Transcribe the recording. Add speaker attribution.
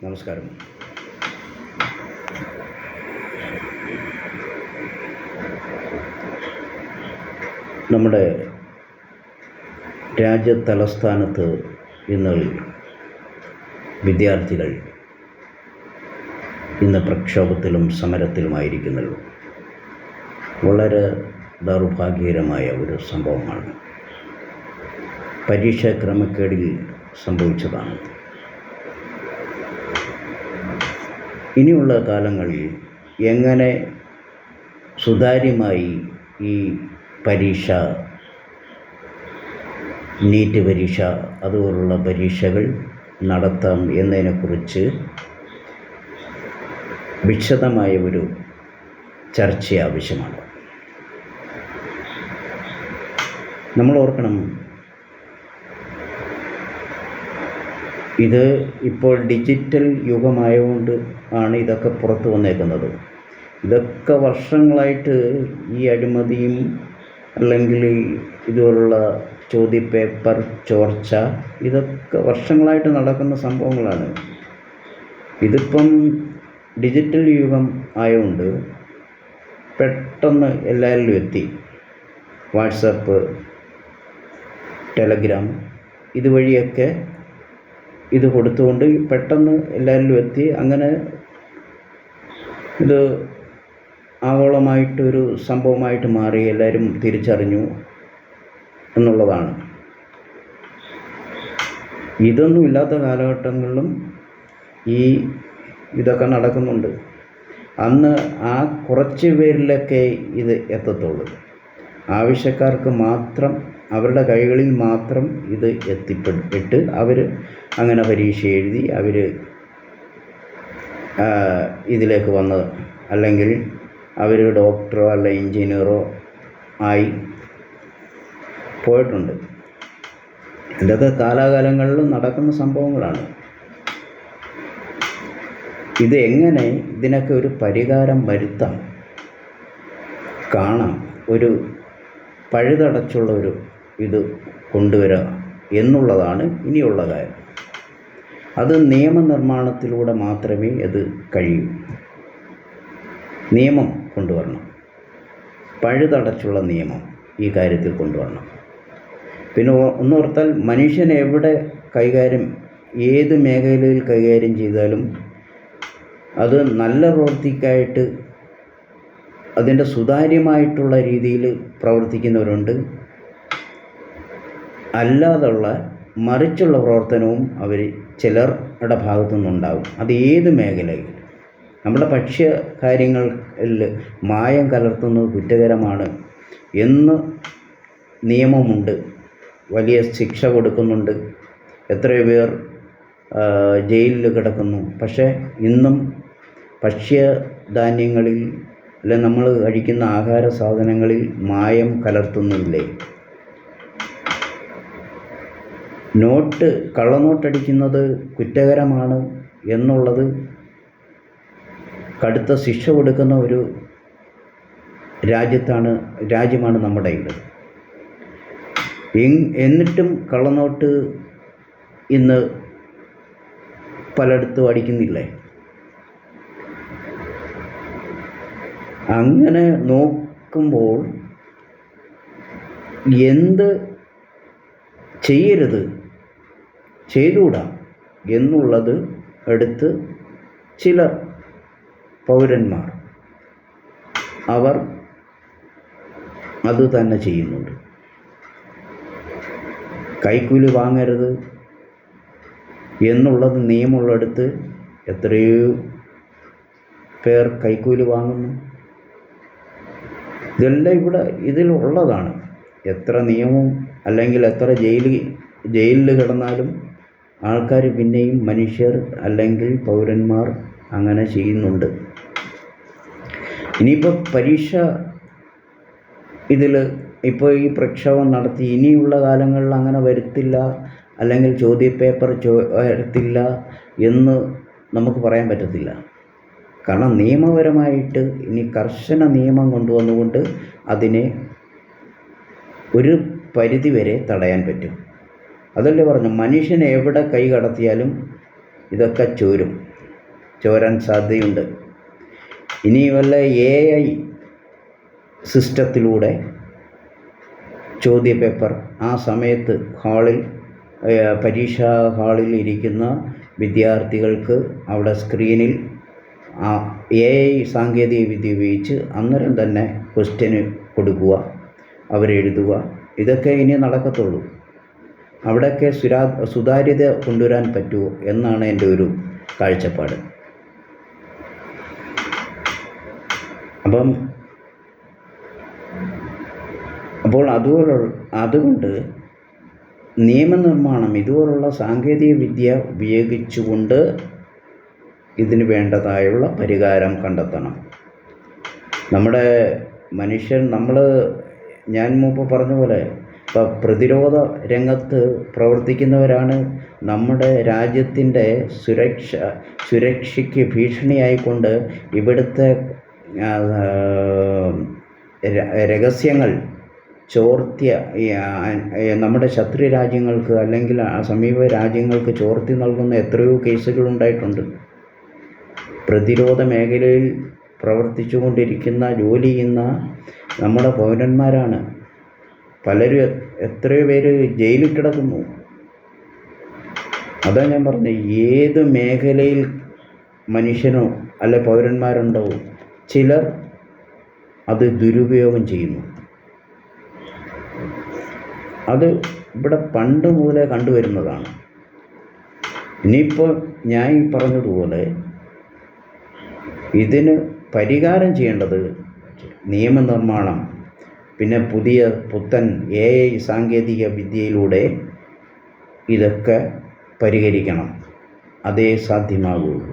Speaker 1: നമസ്കാരം. നമ്മുടെ രാജ്യതലസ്ഥാനത്ത് ഇന്ന് വിദ്യാർത്ഥികൾ ഇന്ന് പ്രക്ഷോഭത്തിലും സമരത്തിലുമായിരിക്കുന്നല്ലോ. വളരെ ദൗർഭാഗ്യകരമായ ഒരു സംഭവമാണ്. പരീക്ഷാ ക്രമക്കേടിൽ സംഭവിച്ചതാണ്. ഇനിയുള്ള കാലങ്ങളിൽ എങ്ങനെ സുതാര്യമായി ഈ പരീക്ഷ, നീറ്റ് പരീക്ഷ അതുപോലുള്ള പരീക്ഷകൾ നടത്താം എന്നതിനെക്കുറിച്ച് വിശദമായ ഒരു ചർച്ച ആവശ്യമാണ്. നമ്മൾ ഓർക്കണം, ഇത് ഇപ്പോൾ ഡിജിറ്റൽ യുഗമായതുകൊണ്ട് ആണ് ഇതൊക്കെ പുറത്തു വന്നേക്കുന്നത്. ഇതൊക്കെ വർഷങ്ങളായിട്ട് ഈ അഴിമതിയും അല്ലെങ്കിൽ ഇതുപോലുള്ള ചോദ്യപേപ്പർ ചോർച്ച ഇതൊക്കെ വർഷങ്ങളായിട്ട് നടക്കുന്ന സംഭവങ്ങളാണ്. ഇതിപ്പം ഡിജിറ്റൽ യുഗം ആയതുകൊണ്ട് പെട്ടെന്ന് എല്ലാവരിലും എത്തി. വാട്സപ്പ്, ടെലഗ്രാം ഇതുവഴിയൊക്കെ ഇത് കൊടുത്തുകൊണ്ട് പെട്ടെന്ന് എല്ലാവരിലും എത്തി. അങ്ങനെ ഇത് ആഗോളമായിട്ടൊരു സംഭവമായിട്ട് മാറി, എല്ലാവരും തിരിച്ചറിഞ്ഞു എന്നുള്ളതാണ്. ഇതൊന്നും ഇല്ലാത്ത കാലഘട്ടങ്ങളിലും ഇതൊക്കെ നടക്കുന്നുണ്ട്. അന്ന് ആ കുറച്ച് പേരിലൊക്കെ ഇത് എത്തത്തുള്ളൂ. ആവശ്യക്കാർക്ക് മാത്രം, അവരുടെ കൈകളിൽ മാത്രം ഇത് എത്തിപ്പെട്ട് അവർ അങ്ങനെ പരീക്ഷ എഴുതി അവർ ഇതിലേക്ക് വന്ന്, അല്ലെങ്കിൽ അവർ ഡോക്ടറോ അല്ല എഞ്ചിനീയറോ ആയി പോയിട്ടുണ്ട്. ഇതൊക്കെ കാലാകാലങ്ങളിൽ നടക്കുന്ന സംഭവങ്ങളാണ്. ഇത് എങ്ങനെ ഇതിനൊക്കെ ഒരു പരിഹാരം വരുത്താം, കാണാം, ഒരു പഴുതടച്ചുള്ള ഒരു ഇത് കൊണ്ടുവരിക എന്നുള്ളതാണ് ഇനിയുള്ള കാര്യം. അത് നിയമനിർമ്മാണത്തിലൂടെ മാത്രമേ അത് കഴിയൂ. നിയമം കൊണ്ടുവരണം, പഴുതടച്ചുള്ള നിയമം ഈ കാര്യത്തിൽ കൊണ്ടുവരണം. പിന്നെ ഒന്നോർത്താൽ, മനുഷ്യൻ എവിടെ കൈകാര്യം, ഏത് മേഖലയിൽ കൈകാര്യം ചെയ്താലും അത് നല്ല പ്രവൃത്തിക്കായിട്ട് അതിൻ്റെ സുതാര്യമായിട്ടുള്ള രീതിയിൽ പ്രവർത്തിക്കുന്നവരുണ്ട്. അല്ലാതുള്ള മറിച്ചുള്ള പ്രവർത്തനവും അവർ ചിലരുടെ ഭാഗത്തു നിന്നുണ്ടാകും. അത് ഏത് മേഖലയിൽ. നമ്മുടെ ഭക്ഷ്യ കാര്യങ്ങളിൽ മായം കലർത്തുന്നത് കുറ്റകരമാണ് എന്ന് നിയമമുണ്ട്, വലിയ ശിക്ഷ കൊടുക്കുന്നുണ്ട്, എത്രയോ പേർ ജയിലിൽ കിടക്കുന്നു. പക്ഷേ ഇന്നും ഭക്ഷ്യധാന്യങ്ങളിൽ അല്ലെ നമ്മൾ കഴിക്കുന്ന ആഹാര സാധനങ്ങളിൽ മായം കലർത്തുന്നില്ലേ? കള്ളനോട്ടടിക്കുന്നത് കുറ്റകരമാണ് എന്നുള്ളത് കടുത്ത ശിക്ഷ കൊടുക്കുന്ന ഒരു രാജ്യമാണ് നമ്മുടെ ഉള്ളത്. എന്നിട്ടും കള്ളനോട്ട് ഇന്ന് പലയിടത്തും അടിക്കുന്നില്ലേ? അങ്ങനെ നോക്കുമ്പോൾ എന്ത് ചെയ്യരുത്, ചെയ്തുകൂടാ എന്നുള്ളത് എടുത്ത് ചിലർ പൗരന്മാർ അവർ അത് തന്നെ ചെയ്യുന്നുണ്ട്. കൈക്കൂലി വാങ്ങരുത് എന്നുള്ളത് നിയമമുള്ളിടത്ത് എത്രയോ പേർ കൈക്കൂലി വാങ്ങുന്നു. ഇതെല്ലാം ഇതിലുള്ളതാണ്. എത്ര നിയമവും അല്ലെങ്കിൽ എത്ര ജയിലിൽ കിടന്നാലും ആൾക്കാർ പിന്നെയും മനുഷ്യർ അല്ലെങ്കിൽ പൗരന്മാർ അങ്ങനെ ചെയ്യുന്നുണ്ട്. ഇനിയിപ്പോൾ പരീക്ഷ ഇപ്പോൾ ഈ പ്രക്ഷോഭം നടത്തി ഇനിയുള്ള കാലങ്ങളിൽ അങ്ങനെ വരുത്തില്ല, അല്ലെങ്കിൽ ചോദ്യപേപ്പർ വരത്തില്ല എന്ന് നമുക്ക് പറയാൻ പറ്റത്തില്ല. കാരണം നിയമപരമായിട്ട് ഇനി കർശന നിയമം കൊണ്ടുവന്നുകൊണ്ട് അതിനെ ഒരു പരിധിവരെ തടയാൻ പറ്റും. അതല്ലേ പറഞ്ഞു, മനുഷ്യനെ എവിടെ കൈ കടത്തിയാലും ഇതൊക്കെ ചോരും. ചോരാൻ സാധ്യതയുണ്ട്. ഇനി വല്ല AI സിസ്റ്റത്തിലൂടെ ചോദ്യപേപ്പർ ആ സമയത്ത് പരീക്ഷാ ഹാളിൽ ഇരിക്കുന്ന വിദ്യാർത്ഥികൾക്ക് അവിടെ സ്ക്രീനിൽ AI സാങ്കേതിക വിദ്യ ഉപയോഗിച്ച് അന്നേരം തന്നെ ക്വസ്റ്റ്യന് കൊടുക്കുക, അവരെഴുതുക. ഇതൊക്കെ ഇനി നടക്കത്തുള്ളൂ. അവിടെയൊക്കെ സുതാര്യത കൊണ്ടുവരാൻ പറ്റുമോ എന്നാണ് എൻ്റെ ഒരു കാഴ്ചപ്പാട്. അപ്പോൾ അതുകൊണ്ട് നിയമനിർമ്മാണം ഇതുപോലുള്ള സാങ്കേതിക വിദ്യ ഉപയോഗിച്ചുകൊണ്ട് ഇതിന് വേണ്ടതായുള്ള പരിഹാരം കണ്ടെത്തണം. നമ്മുടെ മനുഷ്യൻ ഞാൻ മുമ്പ് പറഞ്ഞ പോലെ ഇപ്പോൾ പ്രതിരോധ രംഗത്ത് പ്രവർത്തിക്കുന്നവരാണ് നമ്മുടെ രാജ്യത്തിൻ്റെ സുരക്ഷയ്ക്ക് ഭീഷണിയായിക്കൊണ്ട് ഇവിടുത്തെ രഹസ്യങ്ങൾ നമ്മുടെ ശത്രു രാജ്യങ്ങൾക്ക് അല്ലെങ്കിൽ സമീപ രാജ്യങ്ങൾക്ക് ചോർത്തി നൽകുന്ന എത്രയോ കേസുകളുണ്ടായിട്ടുണ്ട്. പ്രതിരോധ മേഖലയിൽ പ്രവർത്തിച്ചു കൊണ്ടിരിക്കുന്ന ജോലി ചെയ്യുന്ന നമ്മുടെ പൗരന്മാരാണ് പലരും. എത്രയോ പേര് ജയിലിൽ കിടക്കുന്നു. അതാ ഞാൻ പറഞ്ഞത്, ഏത് മേഖലയിൽ മനുഷ്യനോ അല്ലെ പൗരന്മാരുണ്ടാവും, ചിലർ അത് ദുരുപയോഗം ചെയ്യുന്നു. അത് ഇവിടെ പണ്ട് മുതലേ കണ്ടുവരുന്നതാണ്. ഇനിയിപ്പോൾ ഞാൻ ഈ പറഞ്ഞതുപോലെ ഇതിന് പരിഹാരം ചെയ്യേണ്ടത് നിയമനിർമ്മാണം, പിന്നെ പുത്തൻ AI സാങ്കേതിക വിദ്യയിലൂടെ ഇതൊക്കെ പരിഹരിക്കണം. അതേ സാധ്യമാകുള്ളൂ.